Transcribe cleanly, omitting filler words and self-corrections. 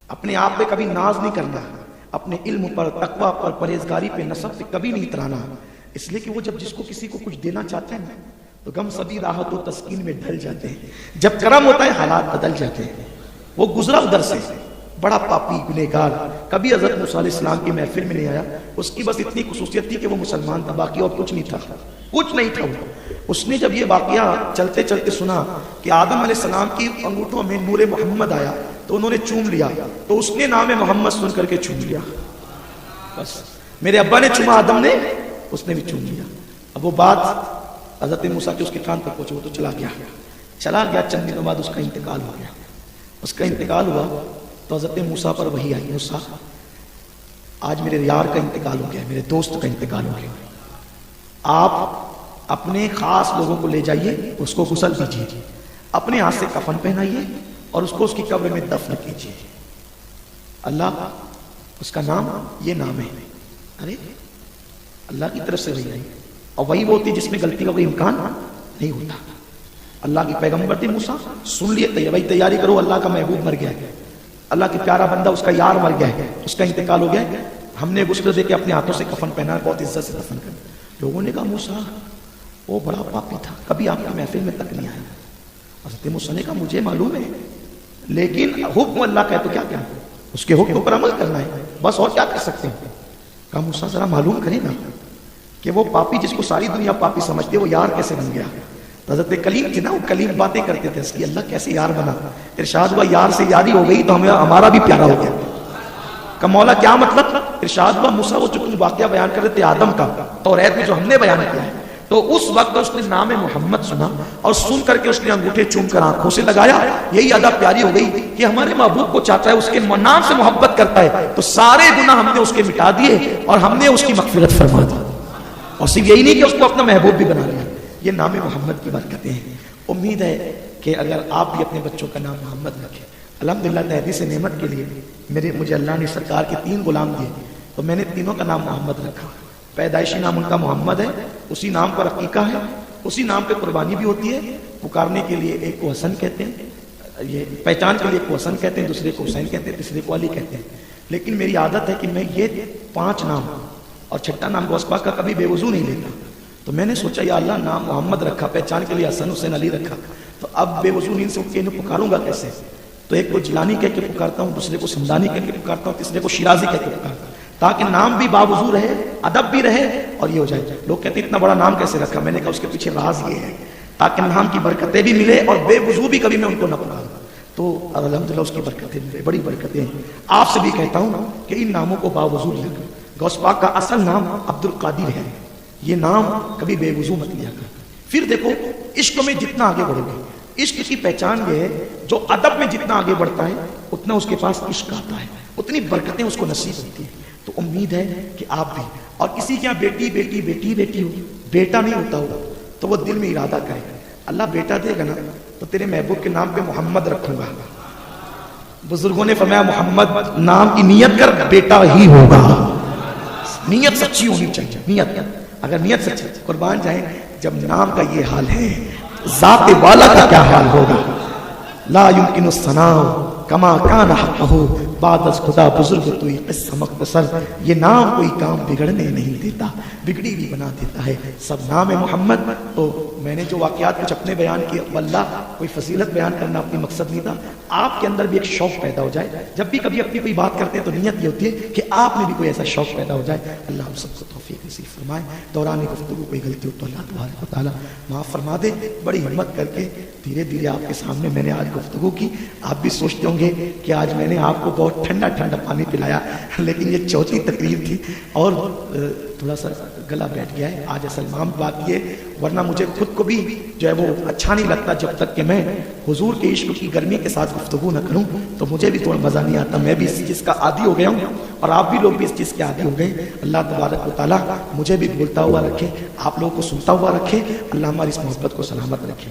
اپنے آپ پہ کبھی ناز نہیں کرنا، اپنے علم پر، تقوی پر، پرہیزگاری پہ، نسب پہ کبھی نہیں اترانا، اس لیے کہ وہ جب جس کو کسی کو کچھ دینا چاہتے ہیں نا تو غم سبھی راحت و تسکین میں ڈھل جاتے ہیں، جب کرم ہوتا ہے حالات بدل جاتے ہیں۔ وہ گزرا ادھر سے، بڑا پاپی گنہگار، کبھی حضرت موسیٰ علیہ السلام کی محفل میں نہیں آیا، اس کی بس اتنی خصوصیت تھی کہ وہ مسلمان تھا، باقی اور کچھ نہیں تھا، کچھ نہیں تھا وہ۔ اس نے جب یہ واقعہ چلتے چلتے سنا کہ آدم علیہ السلام کی انگوٹھوں میں نور محمد آیا تو انہوں نے چوم لیا، تو اس نے نام محمد سن کر کے چوم لیا، بس میرے ابا نے چوما، آدم نے، اس نے بھی چوم لیا۔ اب وہ بات حضرت موسیٰ کے اس کے کان پر پہنچے، وہ تو چلا گیا، چند دنوں بعد اس کا انتقال ہو گیا۔ اس کا انتقال ہوا تو حضرت موسیٰ پر وحی آئی، موسیٰ آج میرے یار کا انتقال ہو گیا، میرے دوست کا انتقال ہو گیا، آپ اپنے خاص لوگوں کو لے جائیے، اس کو غسل دیجیے، اپنے ہاتھ سے کفن پہنائیے اور اس کو اس کی قبر میں دفن کیجیے۔ اللہ، اس کا نام یہ نام ہے۔ ارے اللہ کی طرف سے وہی آئی، اور وہی وہ ہوتی جس میں غلطی کا کوئی امکان نہیں ہوتا۔ اللہ کی پیغمبر تھے موسیٰ، سن لیے بھائی تیاری کرو، اللہ کا محبوب مر گیا ہے، اللہ کی پیارا بندہ، اس کا یار مر گیا ہے، اس کا انتقال ہو گیا ہے، ہم نے غسل دے کے اپنے ہاتھوں سے کفن پہنا، بہت عزت سے دفن کر۔ لوگوں نے کہا موسیٰ وہ بڑا پاپی تھا، کبھی آپ کی محفل میں تک نہیں آیا۔ حضرت موسیٰ نے کہا مجھے معلوم ہے، لیکن حکم اللہ کا ہے تو کیا کیا، اس کے حکم پر عمل کرنا ہے، بس اور کیا کر سکتے ہیں۔ کہا موسیٰ ذرا معلوم کرے گا کہ وہ پاپی جس کو ساری دنیا پاپی سمجھتے وہ یار کیسے بن گیا۔ حضرت کلیم تھے نا، وہ کلیم باتیں کرتے تھے، اس کی اللہ کیسے یار بنا۔ ارشاد ہوا یار سے یاری ہو گئی تو ہمارا بھی پیارا ہو گیا۔ کہ مولا کیا مطلب؟ ارشاد ہوا موسیٰ وہ جو تم واقعہ بیان کر رہے تھے آدم کا، توریت میں جو ہم نے بیان کیا ہے، تو اس وقت اس نے نام محمد سنا اور سن کر کے اس نے انگوٹھے چوم کر آنکھوں سے لگایا، یہی ادا پیاری ہو گئی کہ ہمارے محبوب کو چاہتا ہے، اس کے نام سے محبت کرتا ہے، تو سارے گناہ ہم نے اس کے مٹا دیے اور ہم نے اس کی مغفرت فرما دی، اور صرف یہی نہیں کہ اس کو اپنا محبوب بھی بنا لیا۔ یہ نام محمد کی برکتیں ہیں۔ امید ہے کہ اگر آپ بھی اپنے بچوں کا نام محمد رکھیں، الحمدللہ تحدیث نعمت کے لیے مجھے اللہ نے سرکار کے 3 غلام دیے، تو میں نے تینوں کا نام محمد رکھا۔ پیدائشی نام ان کا محمد ہے، اسی نام پر عقیقہ ہے، اسی نام پہ قربانی بھی ہوتی ہے۔ پکارنے کے لیے ایک کو حسن کہتے ہیں، یہ پہچان کے لیے ایک کو حسن کہتے ہیں، دوسرے کو حسین کہتے ہیں، تیسرے کو علی کہتے ہیں۔ لیکن میری عادت ہے کہ میں یہ 5 نام اور چھٹا نام غوث پاک کا کبھی بے وضو نہیں لیتا۔ تو میں نے سوچا یا اللہ نام محمد رکھا، پہچان کے لیے حسن حسین علی رکھا، تو اب بے وضو نیند سے اٹھ کے انہیں پکاروں گا کیسے؟ تو ایک کو جیلانی کہہ کے پکارتا ہوں، دوسرے کو سمدانی کہہ کے پکارتا ہوں، تیسرے کو شیرازی کہہ کے پکارتا ہوں، تاکہ نام بھی باوضو رہے، ادب بھی رہے اور یہ ہو جائے۔ لوگ کہتے ہیں اتنا بڑا نام کیسے رکھا؟ میں نے کہا اس کے پیچھے راز یہ ہے تاکہ نام کی برکتیں بھی ملے اور بے وضو بھی کبھی میں ان کو نہ پکاروں، تو الحمدللہ اس کی برکتیں ملے، بڑی برکتیں ہیں۔ آپ سے بھی کہتا ہوں کہ ان ناموں کو باوضو لیا کر۔ غوث پاک کا اصل نام عبد القادر ہے، یہ نام کبھی بے وضو مت لیا کر۔ پھر دیکھو عشق میں جتنا آگے بڑھو گے، عشق کی پہچان یہ ہے جو ادب میں جتنا آگے بڑھتا ہے اتنا اس کے پاس عشق آتا ہے، اتنی برکتیں اس کو نصیب ہوتی ہیں۔ تو امید ہے کہ آپ بھی، اور کسی کے یہاں بیٹی بیٹی بیٹی بیٹی ہو، بیٹا نہیں ہوتا ہو تو وہ دل میں ارادہ کرے اللہ بیٹا دے گا نا تو تیرے محبوب کے نام پہ محمد رکھوں گا۔ بزرگوں نے فرمایا محمد نام کی نیت کر، بیٹا ہی ہوگا۔ نیت سچی ہونی چاہیے، نیت اگر نیت سچی، قربان جائیں جب نام کا یہ حال ہے ذات والا کا کیا حال ہوگا۔ لا یمکن الثناء کما کان حقہ، بعد از خدا بزرگ توئی قصہ مختصر۔ یہ نام کوئی کام بگڑنے نہیں دیتا، بگڑی بھی بنا دیتا ہے۔ سب نام محمد۔ تو میں نے جو واقعات کچھ اپنے بیان کیے، واللہ کوئی فضیلت بیان کرنا اپنی مقصد نہیں تھا، آپ کے اندر بھی ایک شوق پیدا ہو جائے۔ جب بھی کبھی اپنی کوئی بات کرتے ہیں تو نیت یہ ہوتی ہے کہ آپ میں بھی کوئی ایسا شوق پیدا ہو جائے۔ اللہ ہم سب کو توفیق نصیب فرمائے۔ دوران گفتگو کوئی غلطی ہو تو اللہ تبارک و تعالیٰ معاف فرما دے۔ بڑی ہمت کر کے دھیرے دھیرے آپ کے سامنے میں نے آج گفتگو کی۔ آپ بھی سوچتے ہوں گے کہ آج میں نے آپ کو بہت ٹھنڈا ٹھنڈا پانی پلایا، لیکن یہ چوتھی تقریر تھی اور تھوڑا سا گلا بیٹھ گیا ہے۔ آج اصل مام بات یہ، ورنہ مجھے خود کو بھی جو ہے وہ اچھا نہیں لگتا جب تک کہ میں حضور کے عشق کی گرمی کے ساتھ گفتگو نہ کروں، تو مجھے بھی تھوڑا مزہ نہیں آتا۔ میں بھی اس چیز کا عادی ہو گیا ہوں اور آپ بھی لوگ بھی اس چیز کے عادی ہو گئے۔ اللہ تبارک و تعالیٰ مجھے بھی بولتا ہوا رکھے، آپ لوگوں کو سنتا ہوا رکھے، اللہ ہماری اس محبت کو سلامت رکھے۔